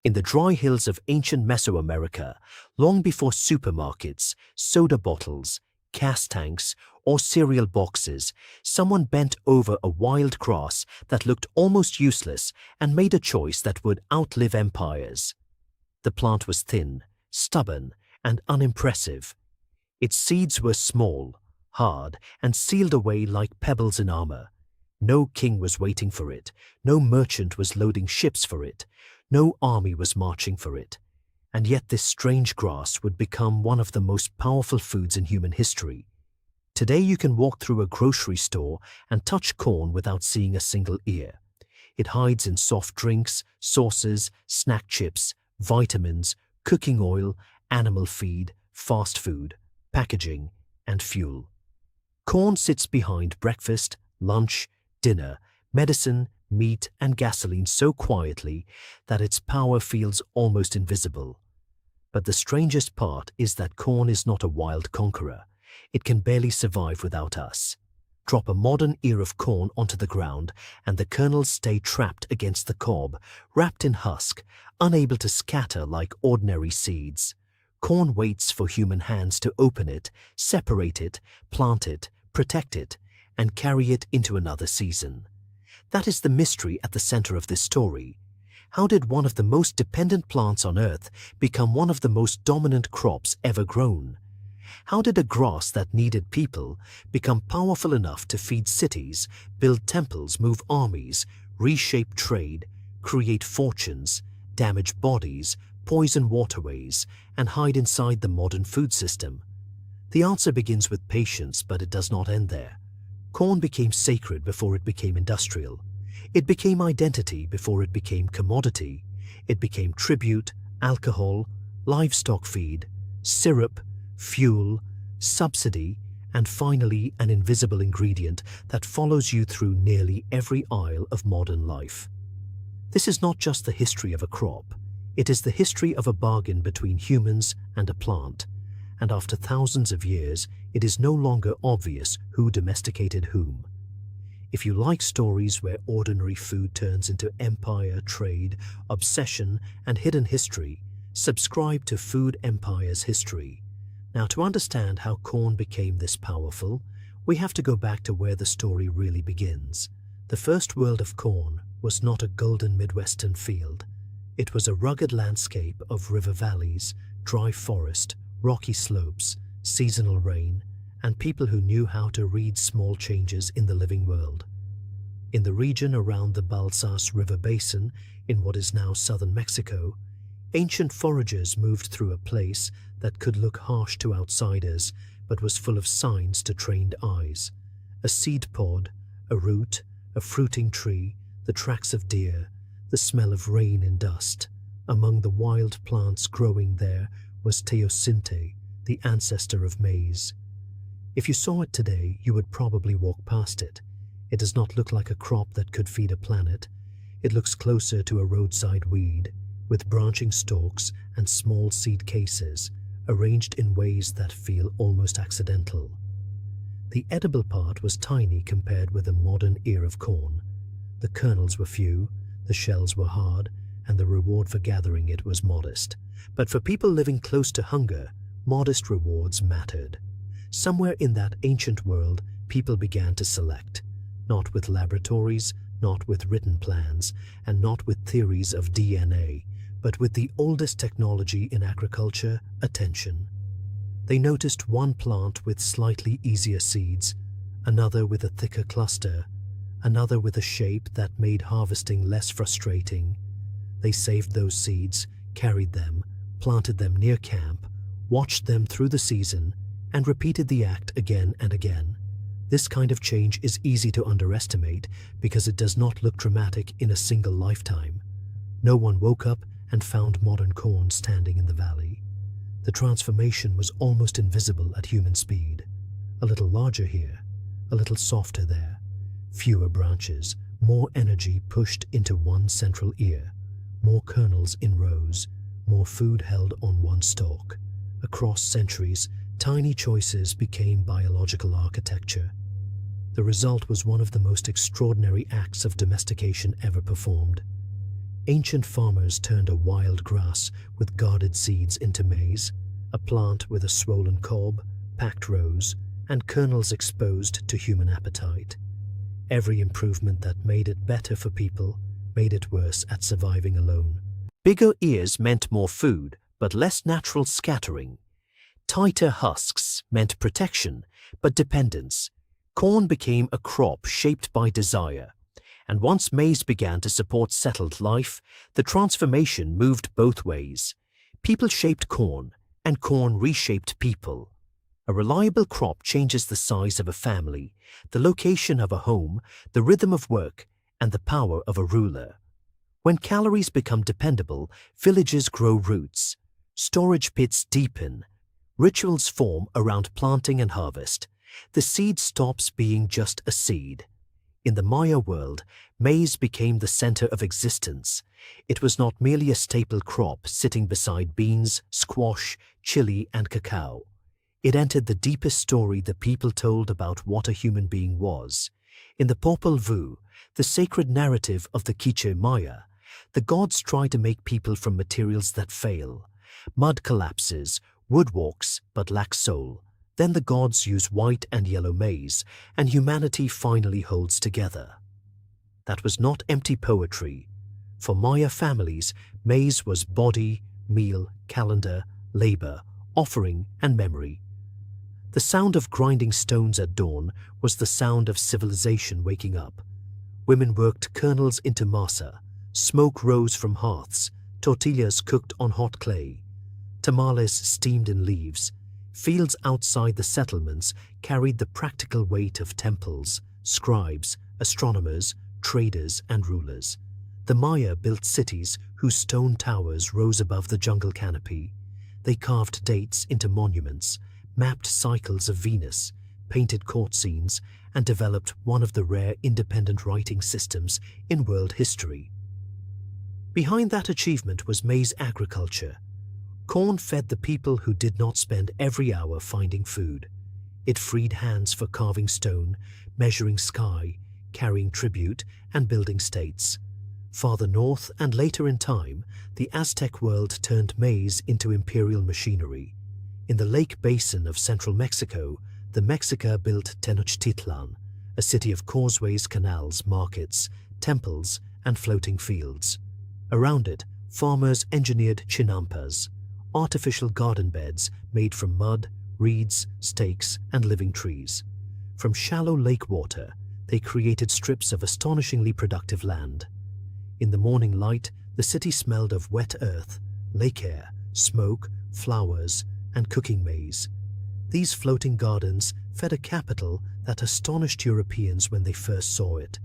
In the dry hills of ancient Mesoamerica, long before supermarkets, soda bottles, gas tanks, or cereal boxes, someone bent over a wild grass that looked almost useless and made a choice that would outlive empires. The plant was thin, stubborn, and unimpressive. Its seeds were small, hard, and sealed away like pebbles in armor. No king was waiting for it, no merchant was loading ships for it, no army was marching for it. And yet this strange grass would become one of the most powerful foods in human history. Today you can walk through a grocery store and touch corn without seeing a single ear. It hides in soft drinks, sauces, snack chips, vitamins, cooking oil, animal feed, fast food, packaging, and fuel. Corn sits behind breakfast, lunch, dinner, medicine, meat, and gasoline so quietly that its power feels almost invisible. But the strangest part is that corn is not a wild conqueror. It can barely survive without us. Drop a modern ear of corn onto the ground and the kernels stay trapped against the cob, wrapped in husk, unable to scatter like ordinary seeds. Corn waits for human hands to open it, separate it, plant it, protect it, and carry it into another season. That is the mystery at the center of this story. How did one of the most dependent plants on Earth become one of the most dominant crops ever grown? How did a grass that needed people become powerful enough to feed cities, build temples, move armies, reshape trade, create fortunes, damage bodies, poison waterways, and hide inside the modern food system? The answer begins with patience, but it does not end there. Corn became sacred before it became industrial. It became identity before it became commodity. It became tribute, alcohol, livestock feed, syrup, fuel, subsidy, and finally an invisible ingredient that follows you through nearly every aisle of modern life. This is not just the history of a crop. It is the history of a bargain between humans and a plant. And after thousands of years, it is no longer obvious who domesticated whom. If you like stories where ordinary food turns into empire, trade, obsession, and hidden history, subscribe to Food Empire's History. Now, to understand how corn became this powerful, we have to go back to where the story really begins. The first world of corn was not a golden Midwestern field. It was a rugged landscape of river valleys, dry forest, rocky slopes, seasonal rain, and people who knew how to read small changes in the living world. In the region around the Balsas River basin, in what is now southern Mexico, ancient foragers moved through a place that could look harsh to outsiders but was full of signs to trained eyes. A seed pod, a root, a fruiting tree, the tracks of deer, the smell of rain and dust. Among the wild plants growing there was Teosinte, the ancestor of maize. If you saw it today, you would probably walk past it. It does not look like a crop that could feed a planet. It looks closer to a roadside weed, with branching stalks and small seed cases, arranged in ways that feel almost accidental. The edible part was tiny compared with a modern ear of corn. The kernels were few, the shells were hard, and the reward for gathering it was modest. But for people living close to hunger, modest rewards mattered. Somewhere in that ancient world, people began to select, not with laboratories, not with written plans, and not with theories of DNA, but with the oldest technology in agriculture, attention. They noticed one plant with slightly easier seeds, another with a thicker cluster, another with a shape that made harvesting less frustrating. They saved those seeds, carried them, planted them near camp, watched them through the season, and repeated the act again and again. This kind of change is easy to underestimate because it does not look dramatic in a single lifetime. No one woke up and found modern corn standing in the valley. The transformation was almost invisible at human speed. A little larger here, a little softer there, fewer branches, more energy pushed into one central ear, more kernels in rows, more food held on one stalk. Across centuries, tiny choices became biological architecture. The result was one of the most extraordinary acts of domestication ever performed. Ancient farmers turned a wild grass with guarded seeds into maize, a plant with a swollen cob, packed rows, and kernels exposed to human appetite. Every improvement that made it better for people made it worse at surviving alone. Bigger ears meant more food, but less natural scattering. Tighter husks meant protection, but dependence. Corn became a crop shaped by desire. And once maize began to support settled life, the transformation moved both ways. People shaped corn, and corn reshaped people. A reliable crop changes the size of a family, the location of a home, the rhythm of work, and the power of a ruler. When calories become dependable, villages grow roots. Storage pits deepen. Rituals form around planting and harvest. The seed stops being just a seed. In the Maya world, maize became the center of existence. It was not merely a staple crop sitting beside beans, squash, chili, and cacao. It entered the deepest story the people told about what a human being was. In the Popol Vuh, the sacred narrative of the Quiche Maya, the gods try to make people from materials that fail. Mud collapses, wood walks but lack soul. Then the gods use white and yellow maize, and humanity finally holds together. That was not empty poetry. For Maya families, maize was body, meal, calendar, labor, offering, and memory. The sound of grinding stones at dawn was the sound of civilization waking up. Women worked kernels into masa. Smoke rose from hearths, tortillas cooked on hot clay, tamales steamed in leaves. Fields outside the settlements carried the practical weight of temples, scribes, astronomers, traders, and rulers. The Maya built cities whose stone towers rose above the jungle canopy. They carved dates into monuments, mapped cycles of Venus, painted court scenes, and developed one of the rare independent writing systems in world history. Behind that achievement was maize agriculture. Corn fed the people who did not spend every hour finding food. It freed hands for carving stone, measuring sky, carrying tribute, and building states. Farther north and later in time, the Aztec world turned maize into imperial machinery. In the lake basin of central Mexico, the Mexica built Tenochtitlan, a city of causeways, canals, markets, temples, and floating fields. Around it, farmers engineered chinampas, artificial garden beds made from mud, reeds, stakes, and living trees. From shallow lake water, they created strips of astonishingly productive land. In the morning light, the city smelled of wet earth, lake air, smoke, flowers, and cooking maize. These floating gardens fed a capital that astonished Europeans when they first saw it.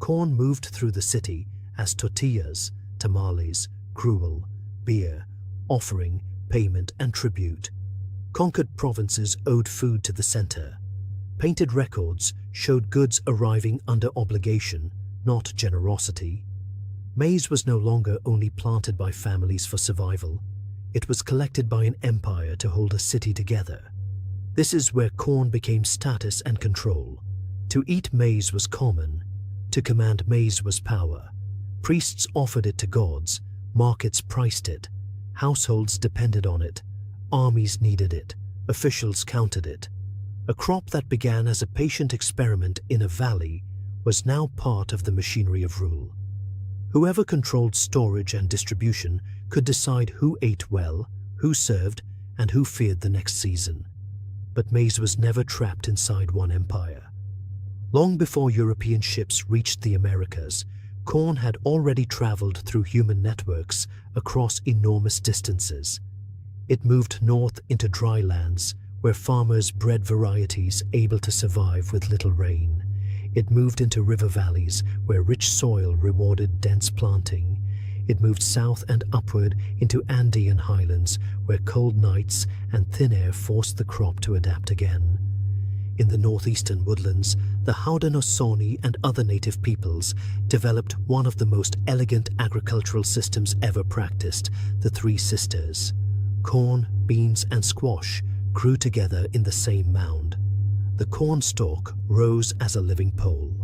Corn moved through the city as tortillas, tamales, gruel, beer, offering, payment, and tribute. Conquered provinces owed food to the center. Painted records showed goods arriving under obligation, not generosity. Maize was no longer only planted by families for survival. It was collected by an empire to hold a city together. This is where corn became status and control. To eat maize was common. To command maize was power. Priests offered it to gods. Markets priced it. Households depended on it. Armies needed it. Officials counted it. A crop that began as a patient experiment in a valley was now part of the machinery of rule. Whoever controlled storage and distribution could decide who ate well, who served, and who feared the next season. But maize was never trapped inside one empire. Long before European ships reached the Americas, corn had already traveled through human networks across enormous distances. It moved north into dry lands where farmers bred varieties able to survive with little rain. It moved into river valleys where rich soil rewarded dense planting. It moved south and upward into Andean highlands where cold nights and thin air forced the crop to adapt again. In the northeastern woodlands, the Haudenosaunee and other native peoples developed one of the most elegant agricultural systems ever practiced, the Three Sisters. Corn, beans, and squash grew together in the same mound. The corn stalk rose as a living pole.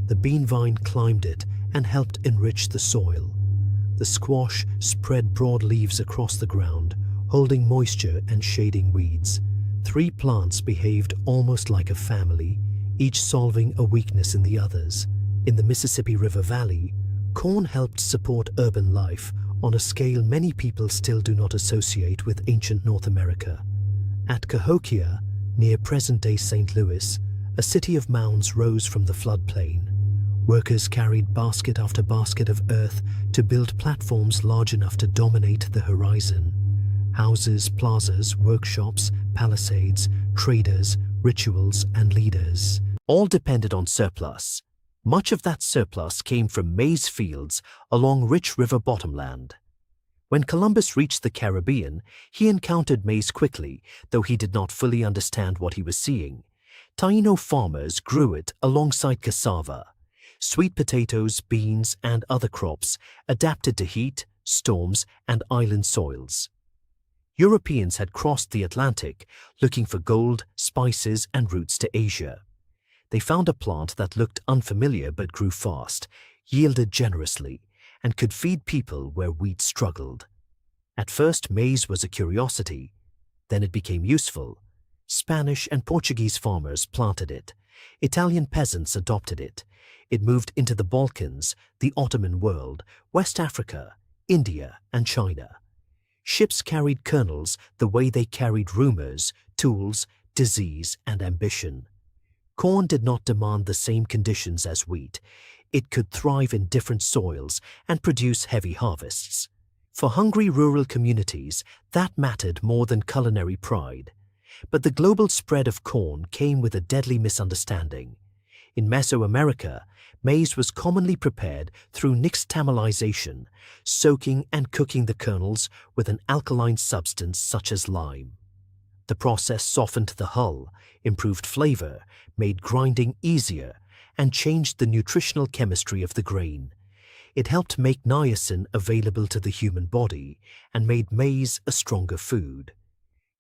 The bean vine climbed it and helped enrich the soil. The squash spread broad leaves across the ground, holding moisture and shading weeds. 3 plants behaved almost like a family, each solving a weakness in the others. In the Mississippi River Valley, corn helped support urban life on a scale many people still do not associate with ancient North America. At Cahokia, near present-day St. Louis, a city of mounds rose from the floodplain. Workers carried basket after basket of earth to build platforms large enough to dominate the horizon. Houses, plazas, workshops, palisades, traders, rituals, and leaders all depended on surplus. Much of that surplus came from maize fields along rich river bottomland. When Columbus reached the Caribbean, he encountered maize quickly, though he did not fully understand what he was seeing. Taino farmers grew it alongside cassava. Sweet potatoes, beans, and other crops adapted to heat, storms, and island soils. Europeans had crossed the Atlantic looking for gold, spices, and routes to Asia. They found a plant that looked unfamiliar but grew fast, yielded generously, and could feed people where wheat struggled. At first, maize was a curiosity. Then it became useful. Spanish and Portuguese farmers planted it. Italian peasants adopted it. It moved into the Balkans, the Ottoman world, West Africa, India, and China. Ships carried kernels the way they carried rumors, tools, disease, and ambition. Corn did not demand the same conditions as wheat. It could thrive in different soils and produce heavy harvests. For hungry rural communities, that mattered more than culinary pride. But the global spread of corn came with a deadly misunderstanding. In Mesoamerica, maize was commonly prepared through nixtamalization, soaking and cooking the kernels with an alkaline substance such as lime. The process softened the hull, improved flavor, made grinding easier, and changed the nutritional chemistry of the grain. It helped make niacin available to the human body and made maize a stronger food.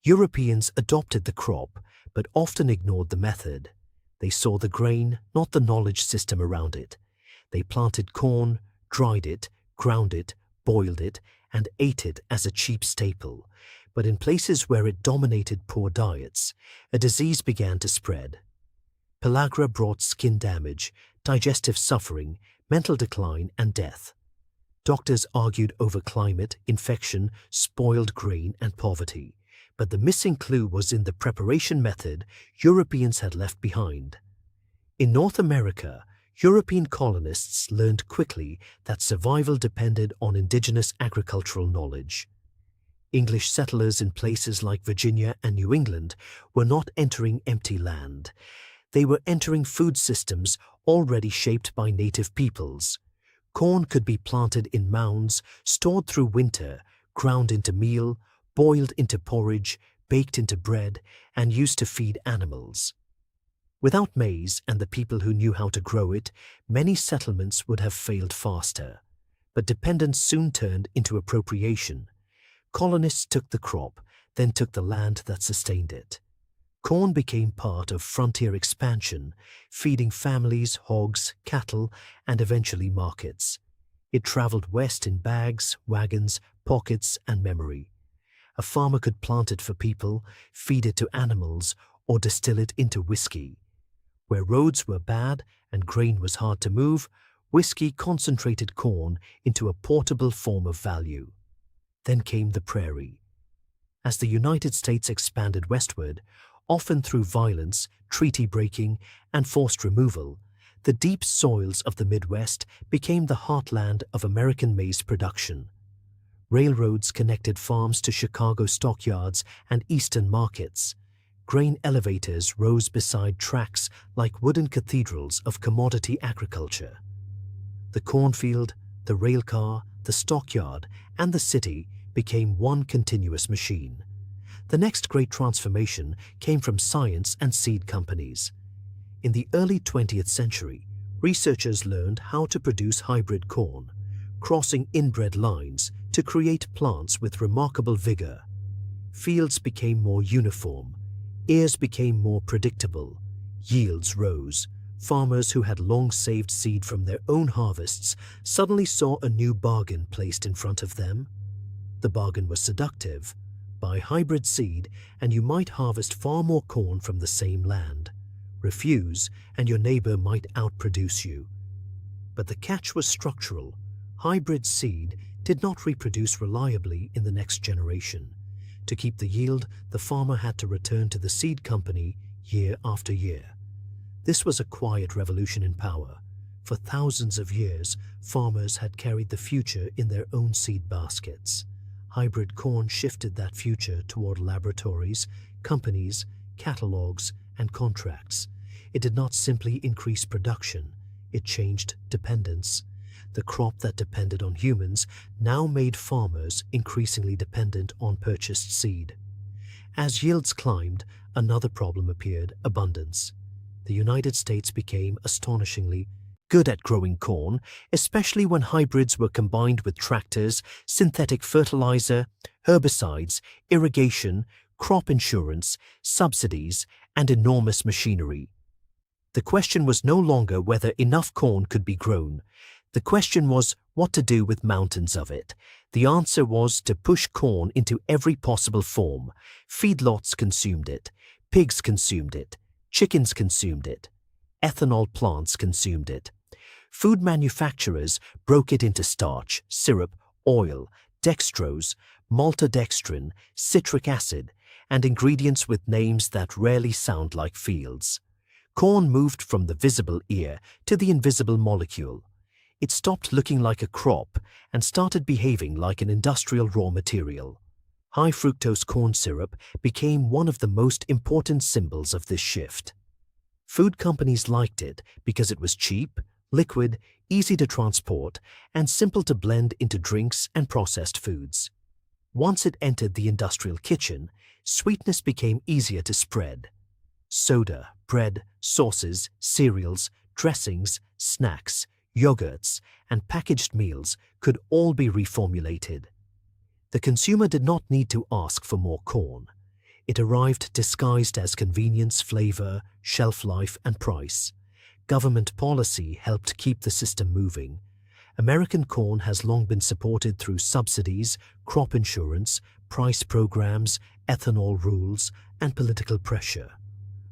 Europeans adopted the crop, but often ignored the method. They saw the grain, not the knowledge system around it. They planted corn, dried it, ground it, boiled it, and ate it as a cheap staple. But in places where it dominated poor diets, a disease began to spread. Pellagra brought skin damage, digestive suffering, mental decline, and death. Doctors argued over climate, infection, spoiled grain, and poverty. But the missing clue was in the preparation method Europeans had left behind. In North America, European colonists learned quickly that survival depended on indigenous agricultural knowledge. English settlers in places like Virginia and New England were not entering empty land. They were entering food systems already shaped by native peoples. Corn could be planted in mounds, stored through winter, ground into meal, boiled into porridge, baked into bread, and used to feed animals. Without maize and the people who knew how to grow it, many settlements would have failed faster. But dependence soon turned into appropriation. Colonists took the crop, then took the land that sustained it. Corn became part of frontier expansion, feeding families, hogs, cattle, and eventually markets. It traveled west in bags, wagons, pockets, and memory. A farmer could plant it for people, feed it to animals, or distill it into whiskey. Where roads were bad and grain was hard to move, whiskey concentrated corn into a portable form of value. Then came the prairie. As the United States expanded westward, often through violence, treaty breaking, and forced removal, the deep soils of the Midwest became the heartland of American maize production. Railroads connected farms to Chicago stockyards and eastern markets. Grain elevators rose beside tracks like wooden cathedrals of commodity agriculture. The cornfield, the railcar, the stockyard, and the city became one continuous machine. The next great transformation came from science and seed companies. In the early 20th century, researchers learned how to produce hybrid corn, crossing inbred lines to create plants with remarkable vigor. Fields became more uniform, ears became more predictable, yields rose, Farmers who had long saved seed from their own harvests suddenly saw a new bargain placed in front of them. The bargain was seductive. Buy hybrid seed and you might harvest far more corn from the same land. Refuse and your neighbor might outproduce you. But the catch was structural. Hybrid seed did not reproduce reliably in the next generation. To keep the yield, the farmer had to return to the seed company year after year. This was a quiet revolution in power. For thousands of years, farmers had carried the future in their own seed baskets. Hybrid corn shifted that future toward laboratories, companies, catalogs, and contracts. It did not simply increase production, it changed dependence. The crop that depended on humans now made farmers increasingly dependent on purchased seed. As yields climbed, another problem appeared: abundance. The United States became astonishingly good at growing corn, especially when hybrids were combined with tractors, synthetic fertilizer, herbicides, irrigation, crop insurance, subsidies, and enormous machinery. The question was no longer whether enough corn could be grown. The question was what to do with mountains of it. The answer was to push corn into every possible form. Feedlots consumed it, pigs consumed it, chickens consumed it, ethanol plants consumed it. Food manufacturers broke it into starch, syrup, oil, dextrose, maltodextrin, citric acid, and ingredients with names that rarely sound like fields. Corn moved from the visible ear to the invisible molecule. It stopped looking like a crop and started behaving like an industrial raw material. High fructose corn syrup became one of the most important symbols of this shift. Food companies liked it because it was cheap, liquid, easy to transport, and simple to blend into drinks and processed foods. Once it entered the industrial kitchen, sweetness became easier to spread. Soda, bread, sauces, cereals, dressings, snacks, yogurts, and packaged meals could all be reformulated. The consumer did not need to ask for more corn. It arrived disguised as convenience, flavor, shelf life, and price. Government policy helped keep the system moving. American corn has long been supported through subsidies, crop insurance, price programs, ethanol rules, and political pressure.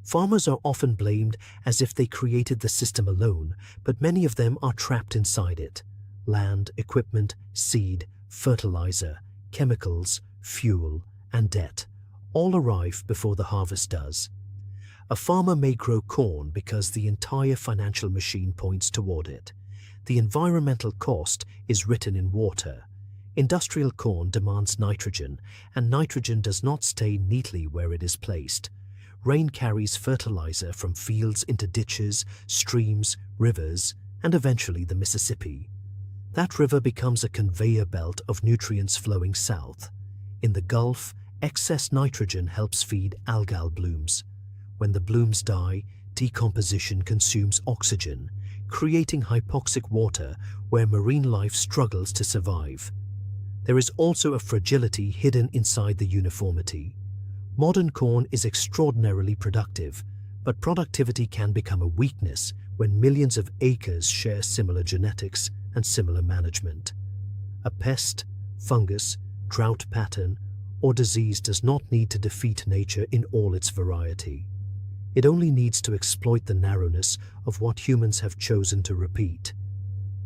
Farmers are often blamed as if they created the system alone, but many of them are trapped inside it. Land, equipment, seed, fertilizer, chemicals, fuel, and debt all arrive before the harvest does. A farmer may grow corn because the entire financial machine points toward it. The environmental cost is written in water. Industrial corn demands nitrogen, and nitrogen does not stay neatly where it is placed. Rain carries fertilizer from fields into ditches, streams, rivers, and eventually the Mississippi. That river becomes a conveyor belt of nutrients flowing south. In the Gulf, excess nitrogen helps feed algal blooms. When the blooms die, decomposition consumes oxygen, creating hypoxic water where marine life struggles to survive. There is also a fragility hidden inside the uniformity. Modern corn is extraordinarily productive, but productivity can become a weakness when millions of acres share similar genetics and similar management. A pest, fungus, drought pattern, or disease does not need to defeat nature in all its variety. It only needs to exploit the narrowness of what humans have chosen to repeat.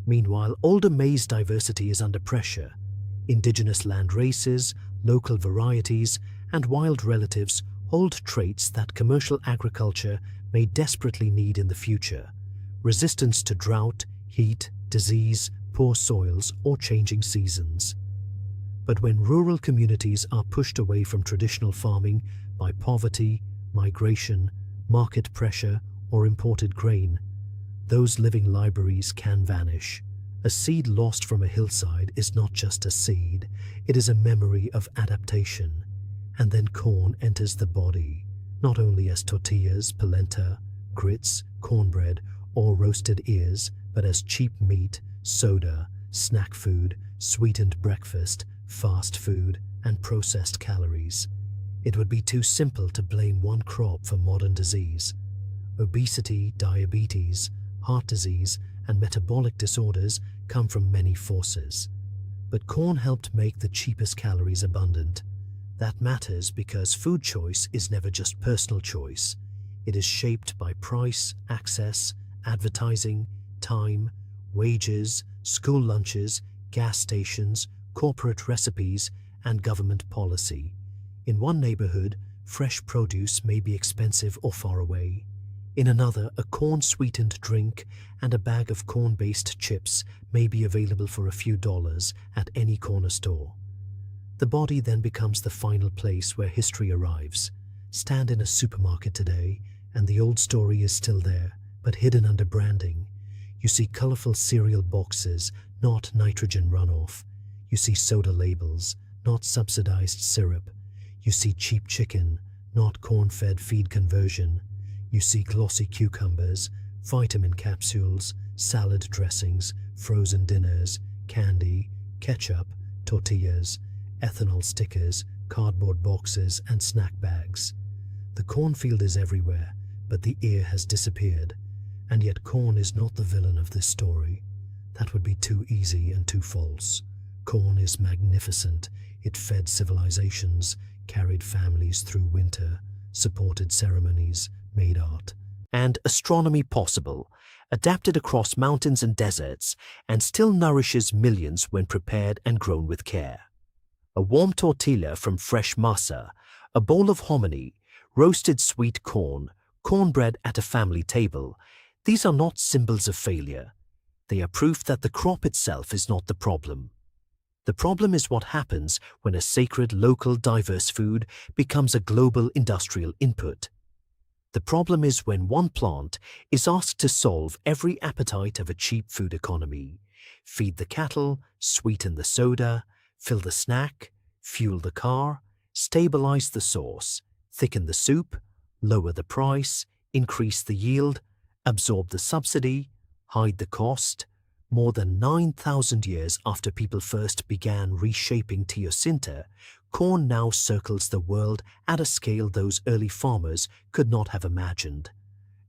Meanwhile, older maize diversity is under pressure. Indigenous land races, local varieties, and wild relatives hold traits that commercial agriculture may desperately need in the future: resistance to drought, heat, disease, poor soils, or changing seasons. But when rural communities are pushed away from traditional farming by poverty, migration, market pressure, or imported grain, those living libraries can vanish. A seed lost from a hillside is not just a seed, it is a memory of adaptation. And then corn enters the body, not only as tortillas, polenta, grits, cornbread, or roasted ears, but as cheap meat, soda, snack food, sweetened breakfast, fast food, and processed calories. It would be too simple to blame one crop for modern disease. Obesity, diabetes, heart disease, and metabolic disorders come from many forces. But corn helped make the cheapest calories abundant. That matters because food choice is never just personal choice. It is shaped by price, access, advertising, time, wages, school lunches, gas stations, corporate recipes, and government policy. In one neighborhood, fresh produce may be expensive or far away. In another, a corn-sweetened drink and a bag of corn-based chips may be available for a few dollars at any corner store. The body then becomes the final place where history arrives. Stand in a supermarket today, and the old story is still there, but hidden under branding. You see colorful cereal boxes, not nitrogen runoff. You see soda labels, not subsidized syrup. You see cheap chicken, not corn-fed feed conversion. You see glossy cucumbers, vitamin capsules, salad dressings, frozen dinners, candy, ketchup, tortillas, ethanol stickers, cardboard boxes, and snack bags. The cornfield is everywhere, but the ear has disappeared. And yet corn is not the villain of this story. That would be too easy and too false. Corn is magnificent. It fed civilizations, carried families through winter, supported ceremonies, made art, and astronomy possible, adapted across mountains and deserts, and still nourishes millions when prepared and grown with care. A warm tortilla from fresh masa, a bowl of hominy, roasted sweet corn, cornbread at a family table, these are not symbols of failure. They are proof that the crop itself is not the problem. The problem is what happens when a sacred, local, diverse food becomes a global industrial input. The problem is when one plant is asked to solve every appetite of a cheap food economy. Feed the cattle, sweeten the soda, fill the snack, fuel the car, stabilize the sauce, thicken the soup, lower the price, increase the yield, absorb the subsidy, hide the cost. More than 9,000 years after people first began reshaping Teosinte, corn now circles the world at a scale those early farmers could not have imagined.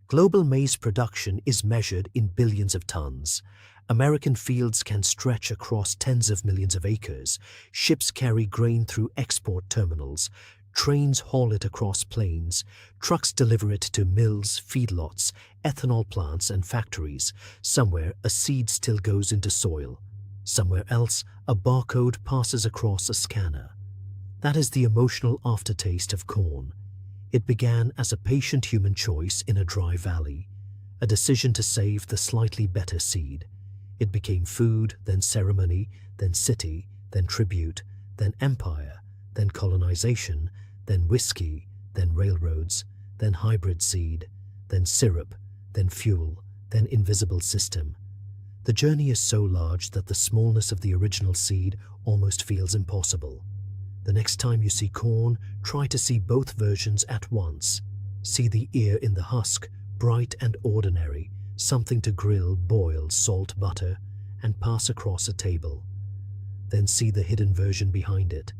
Global maize production is measured in billions of tons. American fields can stretch across tens of millions of acres. Ships carry grain through export terminals. Trains haul it across plains. Trucks deliver it to mills, feedlots, ethanol plants, and factories. Somewhere, a seed still goes into soil. Somewhere else, a barcode passes across a scanner. That is the emotional aftertaste of corn. It began as a patient human choice in a dry valley, a decision to save the slightly better seed. It became food, then ceremony, then city, then tribute, then empire, then colonization, then whiskey, then railroads, then hybrid seed, then syrup, then fuel, then invisible system. The journey is so large that the smallness of the original seed almost feels impossible. The next time you see corn, try to see both versions at once. See the ear in the husk, bright and ordinary, something to grill, boil, salt, butter, and pass across a table. Then see the hidden version behind it.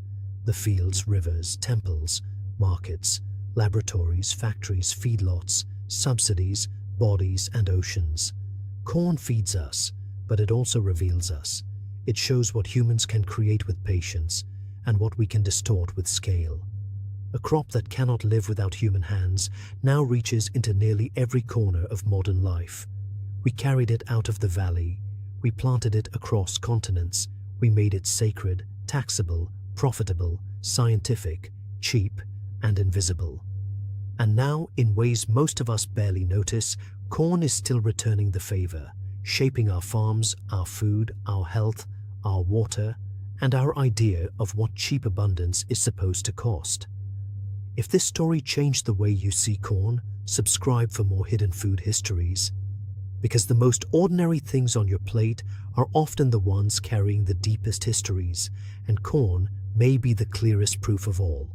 The fields, rivers, temples, markets, laboratories, factories, feedlots, subsidies, bodies, and oceans. Corn feeds us, but it also reveals us. It shows what humans can create with patience and what we can distort with scale. A crop that cannot live without human hands now reaches into nearly every corner of modern life. We carried it out of the valley. We planted it across continents. We made it sacred, taxable, profitable, scientific, cheap, and invisible. And now, in ways most of us barely notice, corn is still returning the favor, shaping our farms, our food, our health, our water, and our idea of what cheap abundance is supposed to cost. If this story changed the way you see corn, subscribe for more hidden food histories. Because the most ordinary things on your plate are often the ones carrying the deepest histories, and corn may be the clearest proof of all.